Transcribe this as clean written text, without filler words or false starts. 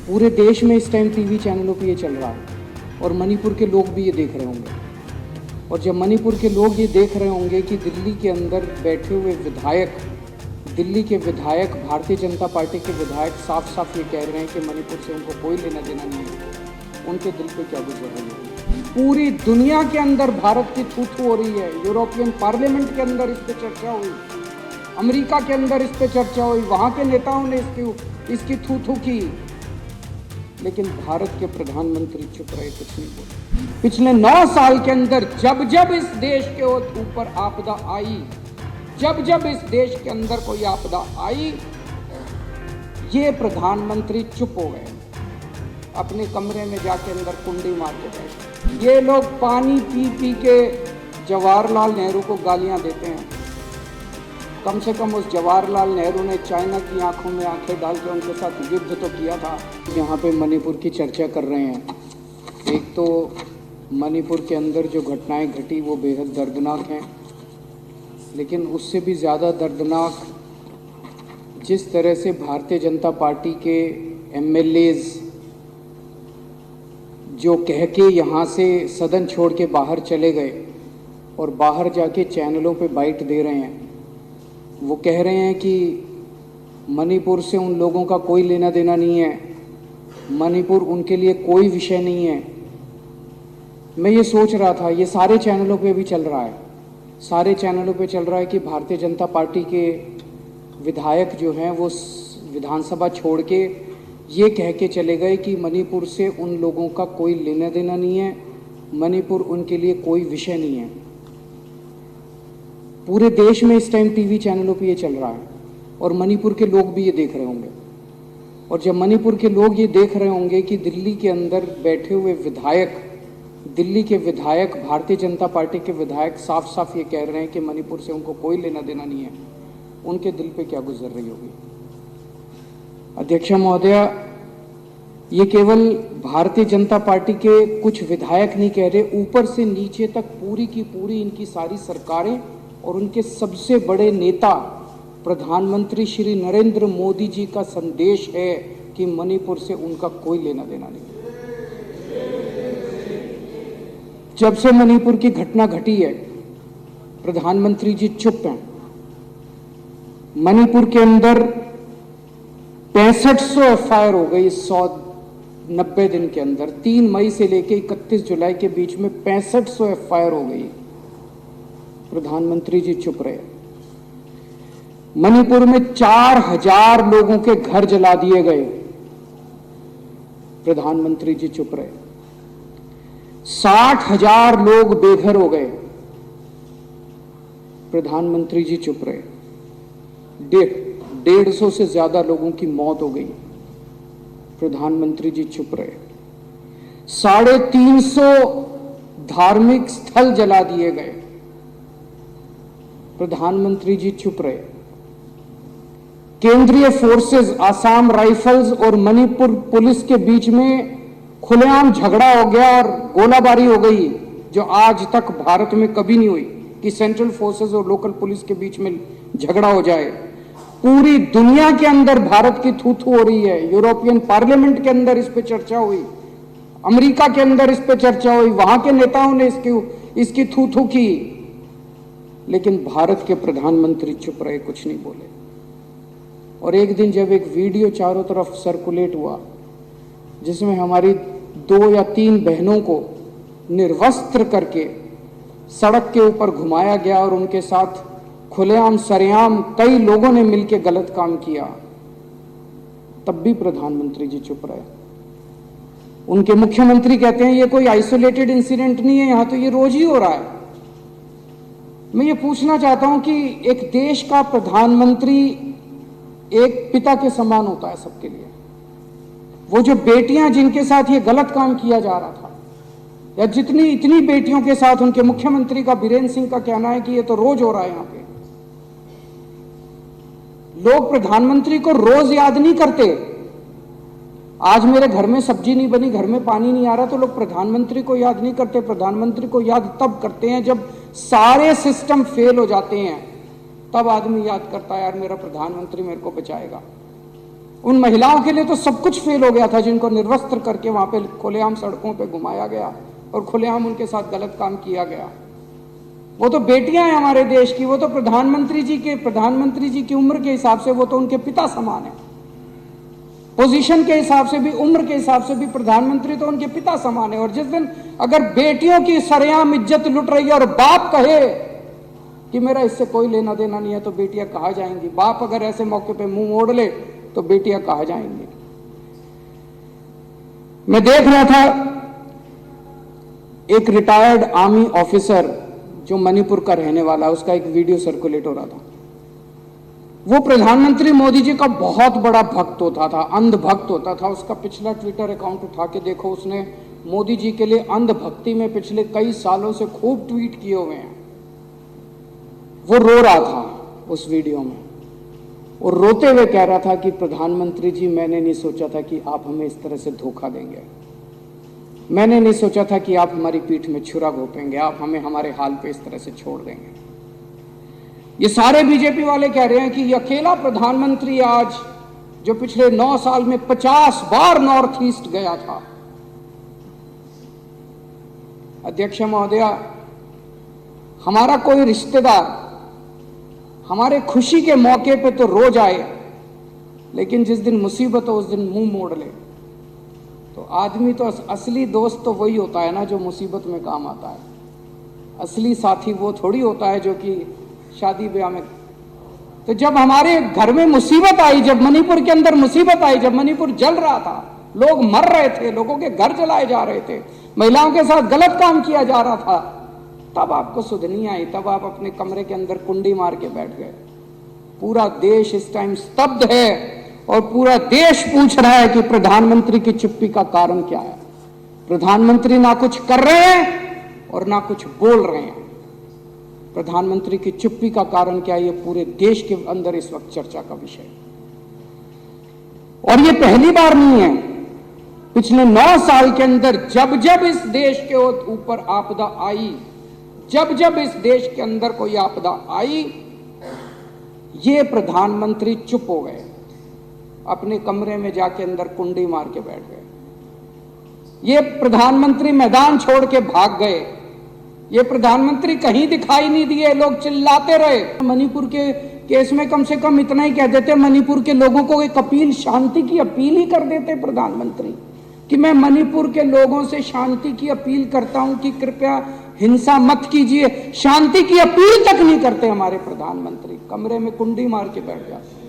पूरे देश में इस टाइम टीवी चैनलों पे ये चल रहा है और मणिपुर के लोग भी ये देख रहे होंगे। और जब मणिपुर के लोग ये देख रहे होंगे कि दिल्ली के अंदर बैठे हुए विधायक, दिल्ली के विधायक, भारतीय जनता पार्टी के विधायक साफ साफ ये कह रहे हैं कि मणिपुर से उनको कोई लेना देना नहीं है, उनके दिल पे क्या गुजर रही है। पूरी दुनिया के अंदर भारत की थू-थू हो रही है। यूरोपियन पार्लियामेंट के अंदर इस पर चर्चा हुई, अमेरिका के अंदर इस पर चर्चा हुई, वहां के नेताओं ने इसकी थू-थू की, लेकिन भारत के प्रधानमंत्री चुप रहे, कुछ नहीं बोले। पिछले 9 साल के अंदर जब जब इस देश के ऊपर आपदा आई, जब जब इस देश के अंदर कोई आपदा आई, ये प्रधानमंत्री चुप हो गए, अपने कमरे में जाके अंदर कुंडी मार के बैठे। ये लोग पानी पी पी के जवाहरलाल नेहरू को गालियां देते हैं। कम से कम उस जवाहरलाल नेहरू ने चाइना की आंखों में आंखें डाल के उनके साथ युद्ध तो किया था। यहाँ पे मणिपुर की चर्चा कर रहे हैं। एक तो मणिपुर के अंदर जो घटनाएं घटी वो बेहद दर्दनाक हैं, लेकिन उससे भी ज़्यादा दर्दनाक जिस तरह से भारतीय जनता पार्टी के एमएलएज जो कह के यहाँ से सदन छोड़ के बाहर चले गए और बाहर जाके चैनलों पे बाइट दे रहे हैं। वो कह रहे हैं कि मणिपुर से उन लोगों का कोई लेना देना नहीं है, मणिपुर उनके लिए कोई विषय नहीं है। मैं ये सोच रहा था, ये सारे चैनलों पे भी चल रहा है, सारे चैनलों पे चल रहा है कि भारतीय जनता पार्टी के विधायक जो हैं वो विधानसभा छोड़ के ये कह के चले गए कि मणिपुर से उन लोगों का कोई लेना देना नहीं है, मणिपुर उनके लिए कोई विषय नहीं है। पूरे देश में इस टाइम टीवी चैनलों पे ये चल रहा है और मणिपुर के लोग भी ये देख रहे होंगे। और जब मणिपुर के लोग ये देख रहे होंगे कि दिल्ली के अंदर बैठे हुए विधायक, दिल्ली के विधायक, भारतीय जनता पार्टी के विधायक साफ साफ ये कह रहे हैं कि मणिपुर से उनको कोई लेना देना नहीं है, उनके दिल पे क्या गुजर रही होगी। अध्यक्ष महोदया, ये केवल भारतीय जनता पार्टी के कुछ विधायक नहीं कह रहे, ऊपर से नीचे तक पूरी की पूरी इनकी सारी सरकारें और उनके सबसे बड़े नेता प्रधानमंत्री श्री नरेंद्र मोदी जी का संदेश है कि मणिपुर से उनका कोई लेना देना नहीं। जब से मणिपुर की घटना घटी है, प्रधानमंत्री जी चुप हैं। मणिपुर के अंदर 6500 एफआईआर हो गई 190 दिन के अंदर। 3 मई से लेकर 31 जुलाई के बीच में 6500 एफआईआर हो गई। प्रधानमंत्री जी चुप रहे। मणिपुर में 4000 लोगों के घर जला दिए गए, प्रधानमंत्री जी चुप रहे। 60,000 लोग बेघर हो गए, प्रधानमंत्री जी चुप रहे। 150 से ज्यादा लोगों की मौत हो गई, प्रधानमंत्री जी चुप रहे। 350 धार्मिक स्थल जला दिए गए, प्रधानमंत्री जी चुप रहे। केंद्रीय फोर्सेस, आसाम राइफल्स और मणिपुर पुलिस के बीच में खुलेआम झगड़ा हो गया और गोलाबारी हो गई, जो आज तक भारत में कभी नहीं हुई कि सेंट्रल फोर्सेस और लोकल पुलिस के बीच में झगड़ा हो जाए। पूरी दुनिया के अंदर भारत की थू-थू हो रही है। यूरोपियन पार्लियामेंट के अंदर इस पे चर्चा हुई, अमेरिका के अंदर इस पे चर्चा हुई, वहां के नेताओं ने इसकी थू-थू की, लेकिन भारत के प्रधानमंत्री चुप रहे, कुछ नहीं बोले। और एक दिन जब एक वीडियो चारों तरफ सर्कुलेट हुआ जिसमें हमारी 2 या 3 बहनों को निर्वस्त्र करके सड़क के ऊपर घुमाया गया और उनके साथ खुलेआम सरेआम कई लोगों ने मिलकर गलत काम किया, तब भी प्रधानमंत्री जी चुप रहे। उनके मुख्यमंत्री कहते हैं ये कोई आइसोलेटेड इंसिडेंट नहीं है, यहां तो ये रोज ही हो रहा है। मैं ये पूछना चाहता हूं कि एक देश का प्रधानमंत्री एक पिता के समान होता है सबके लिए। वो जो बेटियां जिनके साथ ये गलत काम किया जा रहा था, या इतनी बेटियों के साथ उनके मुख्यमंत्री का, बीरेंद्र सिंह का कहना है कि ये तो रोज हो रहा है। यहां पे लोग प्रधानमंत्री को रोज याद नहीं करते। आज मेरे घर में सब्जी नहीं बनी, घर में पानी नहीं आ रहा, तो लोग प्रधानमंत्री को याद नहीं करते। प्रधानमंत्री को याद तब करते हैं जब सारे सिस्टम फेल हो जाते हैं, तब आदमी याद करता है यार मेरा प्रधानमंत्री मेरे को बचाएगा। उन महिलाओं के लिए तो सब कुछ फेल हो गया था, जिनको निर्वस्त्र करके वहां पे खुलेआम सड़कों पे घुमाया गया और खुलेआम उनके साथ गलत काम किया गया। वो तो बेटियां हैं हमारे देश की, वो तो प्रधानमंत्री जी की उम्र के हिसाब से वो तो उनके पिता समान है। पोजीशन के हिसाब से भी, उम्र के हिसाब से भी प्रधानमंत्री तो उनके पिता समान है। और जिस दिन अगर बेटियों की सरेआम इज्जत लुट रही है और बाप कहे कि मेरा इससे कोई लेना देना नहीं है, तो बेटियां कहाँ जाएंगी? बाप अगर ऐसे मौके पे मुंह मोड़ ले तो बेटियां कहाँ जाएंगी? मैं देख रहा था एक रिटायर्ड आर्मी ऑफिसर जो मणिपुर का रहने वाला, उसका एक वीडियो सर्कुलेट हो रहा था। वो प्रधानमंत्री मोदी जी का बहुत बड़ा भक्त होता था, अंध भक्त होता था। उसका पिछला ट्विटर अकाउंट उठा के देखो, उसने मोदी जी के लिए अंध भक्ति में पिछले कई सालों से खूब ट्वीट किए हुए हैं। वो रो रहा था उस वीडियो में, और रोते हुए कह रहा था कि प्रधानमंत्री जी, मैंने नहीं सोचा था कि आप हमें इस तरह से धोखा देंगे, मैंने नहीं सोचा था कि आप हमारी पीठ में छुरा घोंपेंगे, आप हमें हमारे हाल पे इस तरह से छोड़ देंगे। ये सारे बीजेपी वाले कह रहे हैं कि ये अकेला प्रधानमंत्री आज, जो पिछले 9 साल में 50 बार नॉर्थ ईस्ट गया था। अध्यक्ष महोदया, हमारा कोई रिश्तेदार हमारे खुशी के मौके पे तो रोज आए, लेकिन जिस दिन मुसीबत हो उस दिन मुंह मोड़ ले। तो आदमी तो असली दोस्त तो वही होता है ना जो मुसीबत में काम आता है। असली साथी वो थोड़ी होता है जो कि शादी ब्याह में। तो जब हमारे घर में मुसीबत आई, जब मणिपुर के अंदर मुसीबत आई, जब मणिपुर जल रहा था, लोग मर रहे थे, लोगों के घर जलाए जा रहे थे, महिलाओं के साथ गलत काम किया जा रहा था, तब आपको सुध नहीं आई, तब आप अपने कमरे के अंदर कुंडी मार के बैठ गए। पूरा देश इस टाइम स्तब्ध है और पूरा देश पूछ रहा है कि प्रधानमंत्री की चुप्पी का कारण क्या है। प्रधानमंत्री ना कुछ कर रहे हैं और ना कुछ बोल रहे हैं। प्रधानमंत्री की चुप्पी का कारण क्या है, ये पूरे देश के अंदर इस वक्त चर्चा का विषय है। और ये पहली बार नहीं है, पिछले 9 साल के अंदर जब जब इस देश के ऊपर आपदा आई, जब जब इस देश के अंदर कोई आपदा आई, ये प्रधानमंत्री चुप हो गए, अपने कमरे में जाके अंदर कुंडी मार के बैठ गए। ये प्रधानमंत्री मैदान छोड़ के भाग गए, ये प्रधानमंत्री कहीं दिखाई नहीं दिए, लोग चिल्लाते रहे। मणिपुर के केस में कम से कम इतना ही कह देते, मणिपुर के लोगों को एक अपील, शांति की अपील ही कर देते प्रधानमंत्री, कि मैं मणिपुर के लोगों से शांति की अपील करता हूं कि कृपया हिंसा मत कीजिए। शांति की अपील तक नहीं करते हमारे प्रधानमंत्री, कमरे में कुंडी मार के बैठ जाते।